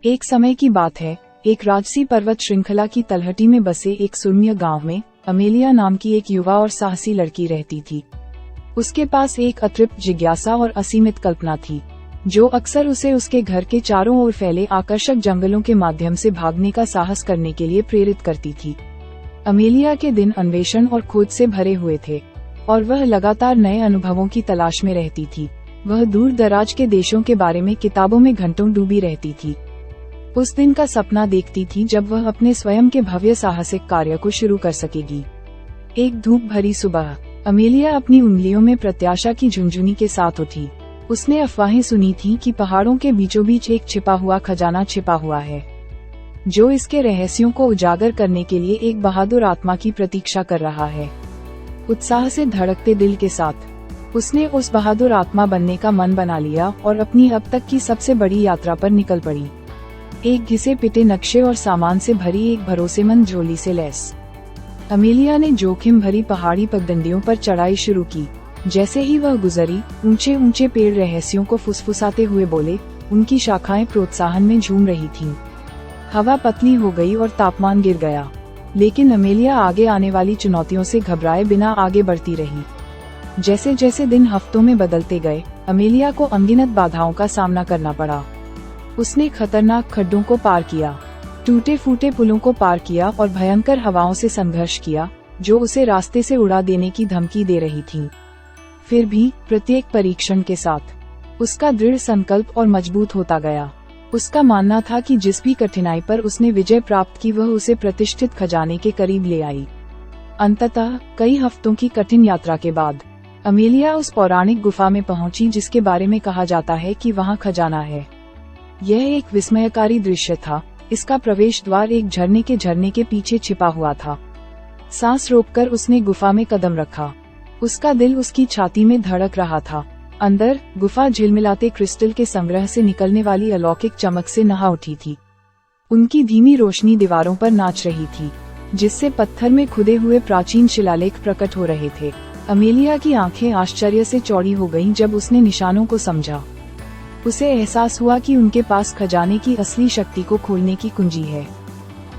एक समय की बात है, एक राजसी पर्वत श्रृंखला की तलहटी में बसे एक सुरम्य गांव में अमेलिया नाम की एक युवा और साहसी लड़की रहती थी। उसके पास एक अतृप्त जिज्ञासा और असीमित कल्पना थी, जो अक्सर उसे उसके घर के चारों ओर फैले आकर्षक जंगलों के माध्यम से भागने का साहस करने के लिए प्रेरित करती थी। अमेलिया के दिन अन्वेषण और खोज से भरे हुए थे और वह लगातार नए अनुभवों की तलाश में रहती थी। वह दूर दराज के देशों के बारे में किताबों में घंटों डूबी रहती थी। उस दिन का सपना देखती थी जब वह अपने स्वयं के भव्य साहसिक कार्य को शुरू कर सकेगी। एक धूप भरी सुबह अमेलिया अपनी उंगलियों में प्रत्याशा की झुंझुनी के साथ उठी। उसने अफवाहें सुनी थी कि पहाड़ों के बीचों बीच एक छिपा हुआ खजाना छिपा हुआ है, जो इसके रहस्यों को उजागर करने के लिए एक बहादुर आत्मा की प्रतीक्षा कर रहा है। उत्साह से धड़कते दिल के साथ उसने उस बहादुर आत्मा बनने का मन बना लिया और अपनी अब तक की सबसे बड़ी यात्रा पर निकल पड़ी। एक घिसे पिटे नक्शे और सामान से भरी एक भरोसेमंद झोली से लैस अमेलिया ने जोखिम भरी पहाड़ी पगडंडियों पर चढ़ाई शुरू की। जैसे ही वह गुजरी, ऊंचे ऊंचे पेड़ रहस्यों को फुसफुसाते हुए बोले, उनकी शाखाएं प्रोत्साहन में झूम रही थीं। हवा पतली हो गई और तापमान गिर गया, लेकिन अमेलिया आगे आने वाली चुनौतियों से घबराए बिना आगे बढ़ती रही। जैसे जैसे दिन हफ्तों में बदलते गए, अमेलिया को अनगिनत बाधाओं का सामना करना पड़ा। उसने खतरनाक खड्डों को पार किया, टूटे फूटे पुलों को पार किया और भयंकर हवाओं से संघर्ष किया, जो उसे रास्ते से उड़ा देने की धमकी दे रही थीं। फिर भी प्रत्येक परीक्षण के साथ उसका दृढ़ संकल्प और मजबूत होता गया। उसका मानना था कि जिस भी कठिनाई पर उसने विजय प्राप्त की, वह उसे प्रतिष्ठित खजाने के करीब ले आई। अंततः कई हफ्तों की कठिन यात्रा के बाद अमेलिया उस पौराणिक गुफा में पहुंची जिसके बारे में कहा जाता है कि वहां खजाना है। यह एक विस्मयकारी दृश्य था। इसका प्रवेश द्वार एक झरने के पीछे छिपा हुआ था। सांस रोककर उसने गुफा में कदम रखा। उसका दिल उसकी छाती में धड़क रहा था। अंदर गुफा झिलमिलाते क्रिस्टल के संग्रह से निकलने वाली अलौकिक चमक से नहा उठी थी। उनकी धीमी रोशनी दीवारों पर नाच रही थी, जिससे पत्थर में खुदे हुए प्राचीन शिलालेख प्रकट हो रहे थे। अमेलिया की आंखें आश्चर्य से चौड़ी हो गईं जब उसने निशानों को समझा। उसे एहसास हुआ कि उनके पास खजाने की असली शक्ति को खोलने की कुंजी है।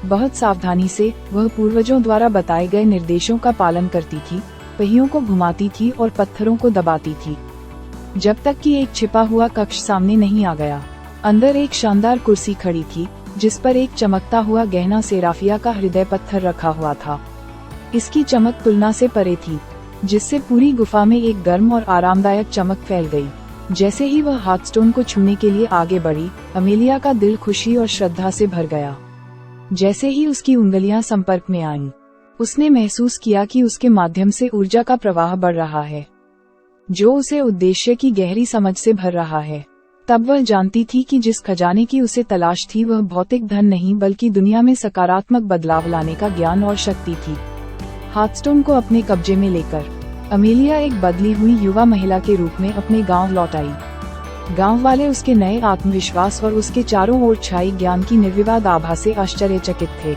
बहुत सावधानी से वह पूर्वजों द्वारा बताए गए निर्देशों का पालन करती थी, पहियों को घुमाती थी और पत्थरों को दबाती थी, जब तक कि एक छिपा हुआ कक्ष सामने नहीं आ गया। अंदर एक शानदार कुर्सी खड़ी थी, जिस पर एक चमकता हुआ गहना सेराफिया का हृदय पत्थर रखा हुआ था। इसकी चमक तुलना से परे थी, जिससे पूरी गुफा में एक गर्म और आरामदायक चमक फैल गई। जैसे ही वह हार्टस्टोन को छूने के लिए आगे बढ़ी, अमेलिया का दिल खुशी और श्रद्धा से भर गया। जैसे ही उसकी उंगलियां संपर्क में आईं, उसने महसूस किया कि उसके माध्यम से ऊर्जा का प्रवाह बढ़ रहा है, जो उसे उद्देश्य की गहरी समझ से भर रहा है। तब वह जानती थी कि जिस खजाने की उसे तलाश थी, वह भौतिक धन नहीं बल्कि दुनिया में सकारात्मक बदलाव लाने का ज्ञान और शक्ति थी। हार्टस्टोन को अपने कब्जे में लेकर अमेलिया एक बदली हुई युवा महिला के रूप में अपने गांव लौट आई। गांव वाले उसके नए आत्मविश्वास और उसके चारों ओर छाई ज्ञान की निर्विवाद आभा से आश्चर्यचकित थे।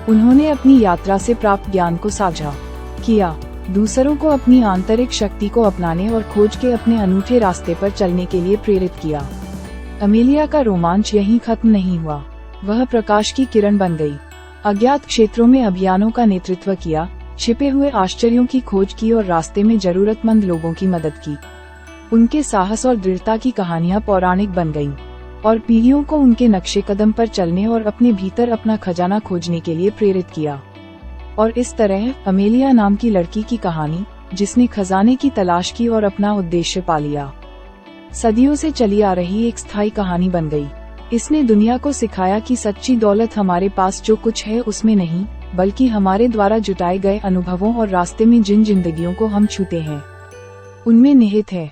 उन्होंने अपनी यात्रा से प्राप्त ज्ञान को साझा किया, दूसरों को अपनी आंतरिक शक्ति को अपनाने और खोज के अपने अनूठे रास्ते पर चलने के लिए प्रेरित किया। अमेलिया का रोमांच यहीं खत्म नहीं हुआ। वह प्रकाश की किरण बन गई, अज्ञात क्षेत्रों में अभियानों का नेतृत्व किया, छिपे हुए आश्चर्यों की खोज की और रास्ते में जरूरतमंद लोगों की मदद की। उनके साहस और दृढ़ता की कहानियां पौराणिक बन गईं और पीढ़ियों को उनके नक्शे कदम पर चलने और अपने भीतर अपना खजाना खोजने के लिए प्रेरित किया। और इस तरह अमेलिया नाम की लड़की की कहानी, जिसने खजाने की तलाश की और अपना उद्देश्य पा लिया, सदियों से चली आ रही एक स्थायी कहानी बन गई। इसने दुनिया को सिखाया कि सच्ची दौलत हमारे पास जो कुछ है उसमें नहीं, बल्कि हमारे द्वारा जुटाए गए अनुभवों और रास्ते में जिन जिंदगियों को हम छूते हैं, उनमें निहित है।